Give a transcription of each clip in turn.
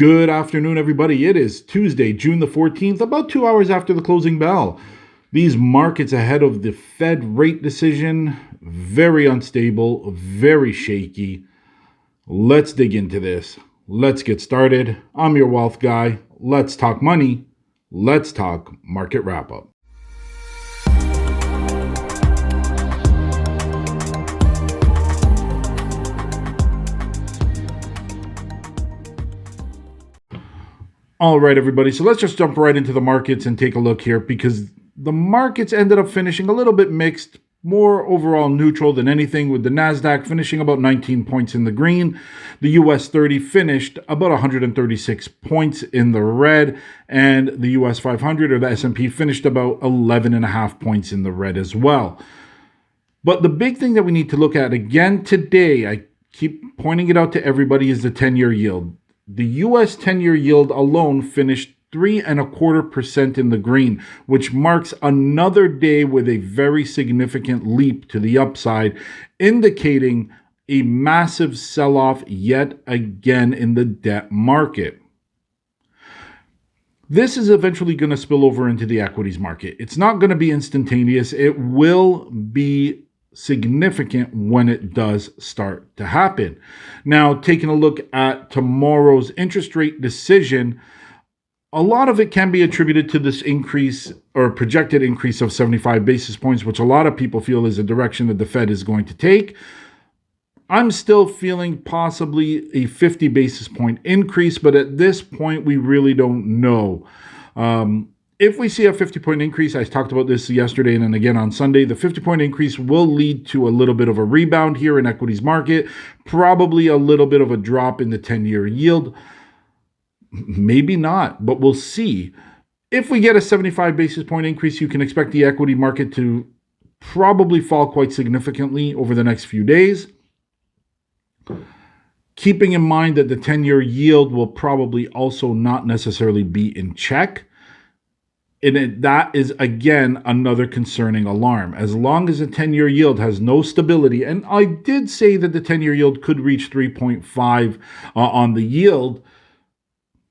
Good afternoon, everybody. It is Tuesday, June the 14th, about 2 hours after the closing bell. These markets ahead of the Fed rate decision, very unstable, very shaky. Let's dig into this. Let's get started. I'm your wealth guy. Let's talk money. Let's talk market wrap up. All right, everybody. So let's just jump right into the markets and take a look here because the markets ended up finishing a little bit mixed, more overall neutral than anything, with the NASDAQ finishing about 19 points in the green. The US 30 finished about 136 points in the red, and the US 500 or the S&P finished about 11.5 points in the red as well. But the big thing that we need to look at again today, I keep pointing it out to everybody, is the 10-year yield. The U.S. 10-year yield alone finished 3.25% in the green, which marks another day with a very significant leap to the upside, indicating a massive sell-off yet again in the debt market. This is eventually going to spill over into the equities market. It's not going to be instantaneous. It will be significant when it does start to happen. Now, taking a look at tomorrow's interest rate decision, a lot of it can be attributed to this increase or projected increase of 75 basis points, which a lot of people feel is a direction that the Fed is going to take. I'm still feeling possibly a 50 basis point increase, but at this point, we really don't know. If we see a 50-point increase, I talked about this yesterday and then again on Sunday, the 50-point increase will lead to a little bit of a rebound here in equities market, probably a little bit of a drop in the 10-year yield. Maybe not, but we'll see. If we get a 75 basis point increase, you can expect the equity market to probably fall quite significantly over the next few days. Keeping in mind that the 10-year yield will probably also not necessarily be in check. And that is, again, another concerning alarm. As long as the 10-year yield has no stability, and I did say that the 10-year yield could reach 3.5 on the yield,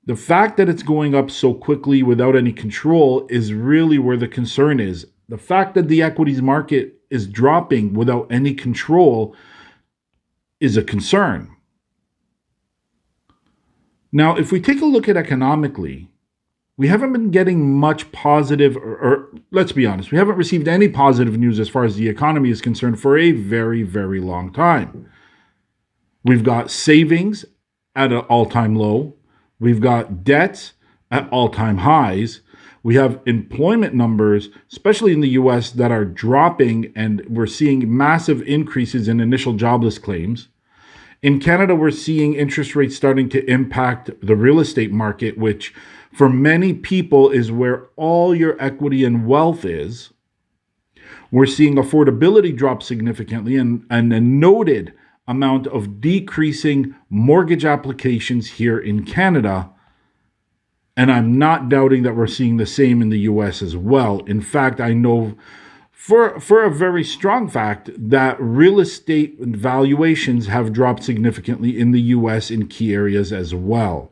the fact that it's going up so quickly without any control is really where the concern is. The fact that the equities market is dropping without any control is a concern. Now, if we take a look at economically, we haven't been getting much positive, or let's be honest, we haven't received any positive news as far as the economy is concerned for a very, very long time. We've got savings at an all-time low. We've got debts at all-time highs. We have employment numbers, especially in the U.S., that are dropping, and we're seeing massive increases in initial jobless claims. In Canada, we're seeing interest rates starting to impact the real estate market, which for many people is where all your equity and wealth is. We're seeing affordability drop significantly and a noted amount of decreasing mortgage applications here in Canada. And I'm not doubting that we're seeing the same in the US as well. In fact, I know for a very strong fact that real estate valuations have dropped significantly in the US in key areas as well.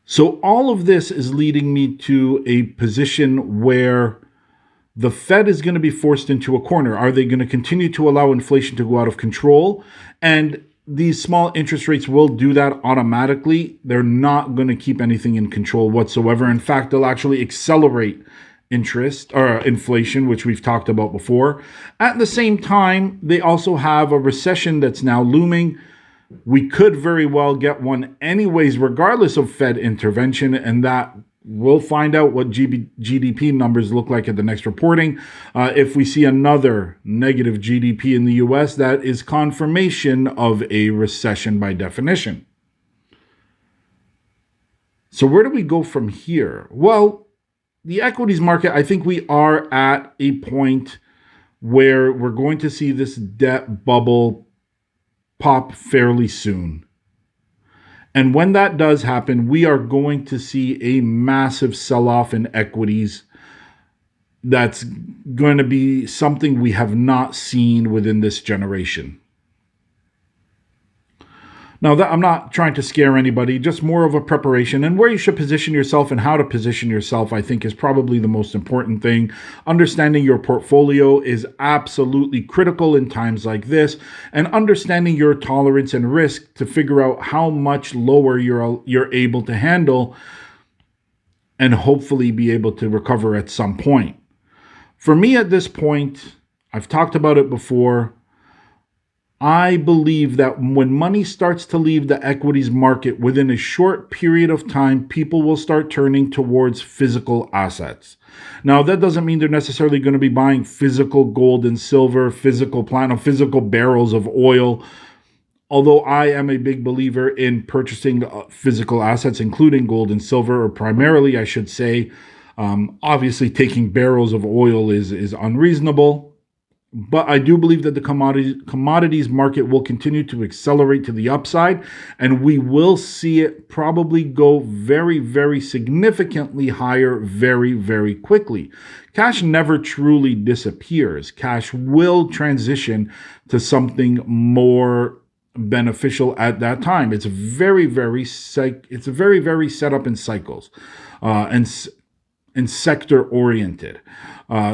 So all of this is leading me to a position where the Fed is going to be forced into a corner. Are they going to continue to allow inflation to go out of control? And these small interest rates will do that automatically. They're not going to keep anything in control whatsoever. In fact, they'll actually accelerate interest or inflation, which we've talked about before. At the same time, they also have a recession that's now looming. We could very well get one anyways, regardless of Fed intervention, and that we'll find out what GDP numbers look like at the next reporting. If we see another negative GDP in the US, that is confirmation of a recession by definition. So where do we go from here? Well, the equities market, I think we are at a point where we're going to see this debt bubble pop fairly soon. And when that does happen, we are going to see a massive sell-off in equities that's going to be something we have not seen within this generation. Now, that I'm not trying to scare anybody, just more of a preparation and where you should position yourself and how to position yourself, I think is probably the most important thing. Understanding your portfolio is absolutely critical in times like this, and understanding your tolerance and risk to figure out how much lower you're able to handle and hopefully be able to recover at some point. For me at this point, I've talked about it before. I believe that when money starts to leave the equities market within a short period of time, people will start turning towards physical assets. Now, that doesn't mean they're necessarily going to be buying physical gold and silver, physical platinum, physical barrels of oil. Although I am a big believer in purchasing physical assets, including gold and silver, or primarily, I should say. Obviously, taking barrels of oil is unreasonable. But I do believe that the commodities market will continue to accelerate to the upside, and we will see it probably go very, very significantly higher very, very quickly. Cash never truly disappears. Cash will transition to something more beneficial at that time. It's very, very set up in cycles, and sector oriented.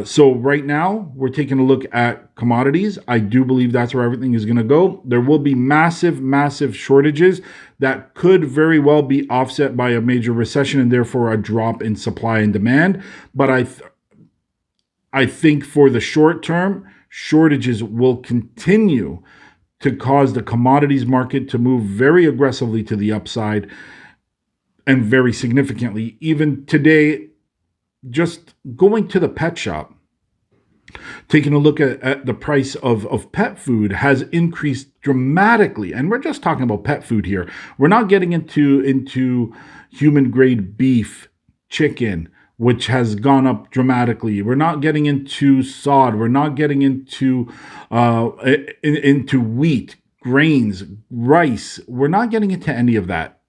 So right now we're taking a look at commodities. I do believe that's where everything is going to go. There will be massive, massive shortages that could very well be offset by a major recession and therefore a drop in supply and demand. But I think for the short term, shortages will continue to cause the commodities market to move very aggressively to the upside and very significantly. Even today, just going to the pet shop, taking a look at the price of pet food has increased dramatically. And we're just talking about pet food here. We're not getting into human grade beef, chicken, which has gone up dramatically. We're not getting into sod. We're not getting into wheat, grains, rice. We're not getting into any of that.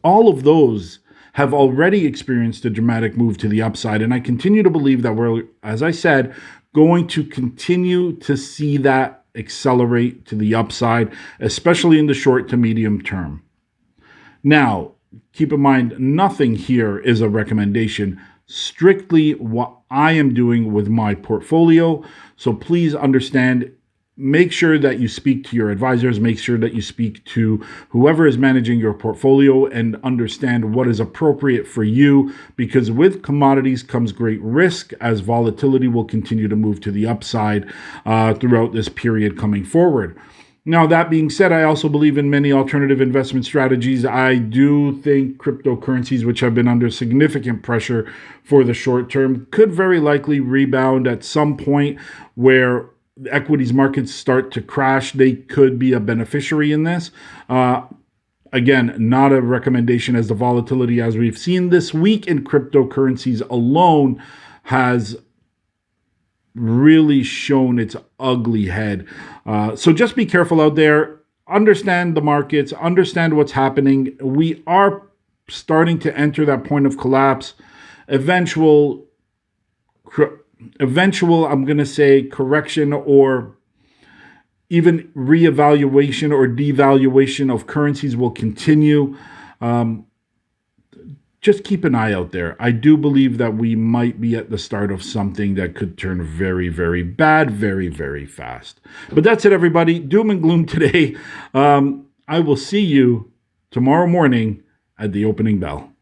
All of those have already experienced a dramatic move to the upside. And I continue to believe that we're, as I said, going to continue to see that accelerate to the upside, especially in the short to medium term. Now, keep in mind, nothing here is a recommendation, strictly what I am doing with my portfolio. So please understand, make sure that you speak to your advisors, make sure that you speak to whoever is managing your portfolio and understand what is appropriate for you, because with commodities comes great risk as volatility will continue to move to the upside throughout this period coming forward. Now, that being said, I also believe in many alternative investment strategies. I do think cryptocurrencies, which have been under significant pressure for the short term, could very likely rebound at some point where the equities markets start to crash. They could be a beneficiary in this. Again, not a recommendation, as the volatility, as we've seen this week in cryptocurrencies alone, has really shown its ugly head. So just be careful out there. Understand the markets. Understand what's happening. We are starting to enter that point of collapse. Eventual, I'm going to say, correction or even reevaluation or devaluation of currencies will continue. Just keep an eye out there. I do believe that we might be at the start of something that could turn very, very bad, very, very fast. But that's it, everybody. Doom and gloom today. I will see you tomorrow morning at the opening bell.